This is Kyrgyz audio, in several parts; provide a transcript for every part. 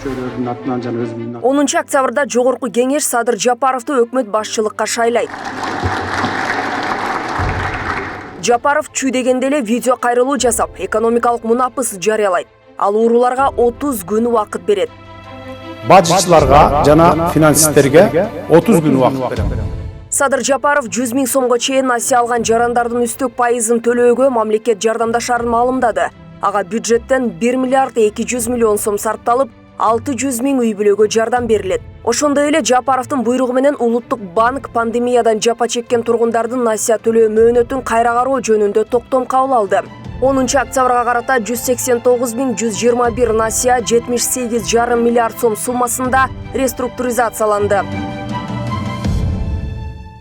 мүчөлөрүнүн атынан жана өзүмдүн 10 октябрда Жогорку Кеңеш Садыр Жапаровду өкмөт башчылыкка шайлайт. Жапаров чүйдегенде эле видео кайрылуу жасап, экономикалык мунапыс жарыялайт. Ал ууруларга 30 күн убакыт берет. бажычыларга жана финансисттерге 30 күн убакыт берем. Садыр Жапаров 100 000 сомго чейин насыя алган жарандардын үстөк пайызын төлөөгө мамлекет жардамдашарын маалымдады. Ага бюджеттен 1 миллиард 200 миллион сом сарпталып, 600 000 үй бүлөгө жардам берилет. Ошондой эле Жапаровдун буйругу менен Улуттук банк пандемиядан жапа чеккен тургундардын насыя төлөө мөөнөтүн кайра кароо жөнүндө токтом кабыл алды. 10 октябрга карата 189 121 насыя 78,5 миллиард сом суммасында реструктуризацияланды.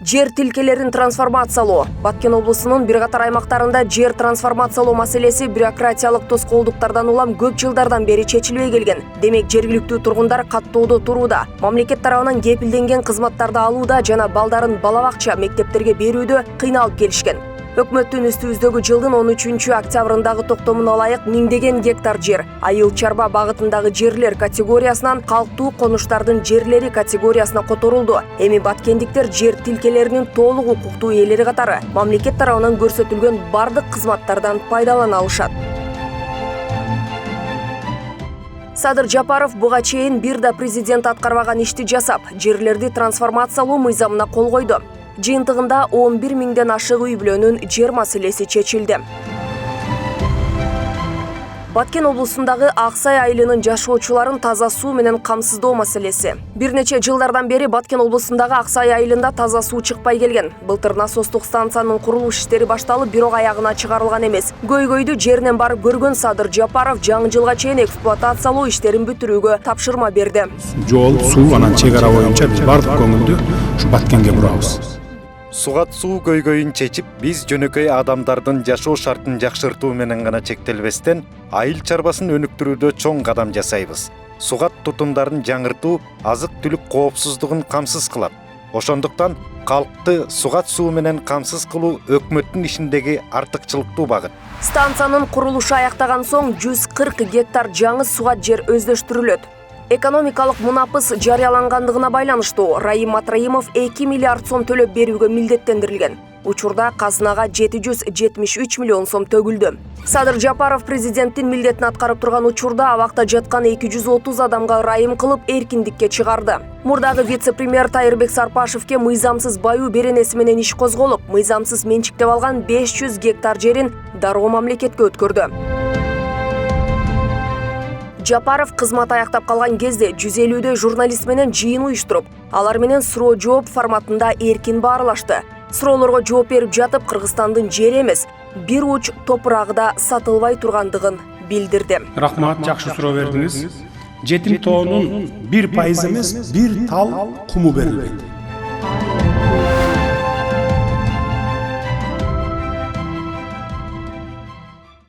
Жер тилкелерин трансформациялоо. Баткен облусунун бир катар аймактарында жер трансформациялоо маселеси бюрократиялык тоскоолдуктардан улам көп жылдардан бери чечилбей келген. Демек жергиликтүү тургундар каттоодо турууда. Мамлекет тарабынан кепилденген кызматтарды алууда жана балдарын бала бакча, мектептерге берүүдө кыйналып келишкен. Өкмөттүн үстүбүздөгү жылдын 13 октябрындагы токтомуна ылайык миңдеген гектар жер, айыл чарба багытындагы жерлер категориясынан калктуу конуштардын жерлери категориясына которулду. Эми баткендиктер жер тилкелеринин толук укуктуу ээлери катары мамлекет тарабынан көрсөтүлгөн бардык кызматтардан пайдалана алышат. Садыр Жапаров буга чейин бир да президент аткарбаган ишти жасап, жерлерди трансформациялоо мыйзамына кол койду. Жыйынтыгында 11 000ден ашык үй бүлөнүн жер маселеси чечилди. Баткен облусундагы Аксай айылынын жашоочуларын таза суу менен камсыздоо маселеси. Бир нече жылдардан бери Баткен облусундагы Аксай айылында таза суу чыкпай келген. Былтыр насостук станциянын курулуш иштери башталып, бирок аягына чыгарылган эмес. Көйгөйдү жеринен барып көргөн Садыр Жапаров жаңы жылга чейин эксплуатациялоо иштерин бүтүрүүгө тапшырма берди. Жол, суу, анан чек ара боюнча биз бардык көңүлдү ушу Баткенге бурабыз. Сугат суу көйгөйүн чечип, биз жөнөкөй адамдардын жашоо шартын жакшыртуу менен гана чектелбестен, айыл чарбасын өнүктүрүүдө чоң кадам жасайбыз. Сугат тутумдарын жаңыртуу азык-түлүк коопсуздугун камсыз кылат. Ошондуктан калкты сугат суу менен камсыз кылуу өкмөттүн ишиндеги артыкчылыктуу багыт. Станциянын курулушу аяктаган соң 140 гектар жаңы сугат жер өздөштүрүлөт. Экономикалык мунапыс жарыялангандыгына байланыштуу Раим Матраимов 2 миллиард сом төлөп берүүгө милдеттендирилген. Учурда казынага 773 миллион сом төгүлдү. Садыр Жапаров президенттин милдетин аткарып турган учурда абакта жаткан 230 адамга ырайым кылып эркиндикке чыгарды. Мурдагы вице-премьер Тайырбек Сарпашевке мыйзамсыз баюу беренеси менен иш козголуп, мыйзамсыз менчиктеп алган 500 гектар жерин дароо мамлекетке өткөрдү. Жапаров кызмат аяктап калган кезде 150дөй журналист менен жыйын уюштуруп, алар менен суроо жооп форматында эркин баарлашты. Суроолорго жооп берип жатып, Кыргызстандын жери эмес, бир уч топурагы да сатылбай тургандыгын билдирди. Рахмат, жакшы суроо бердиңиз. Жетим тоонун 1% эмес, 1 тал куму берилбейт.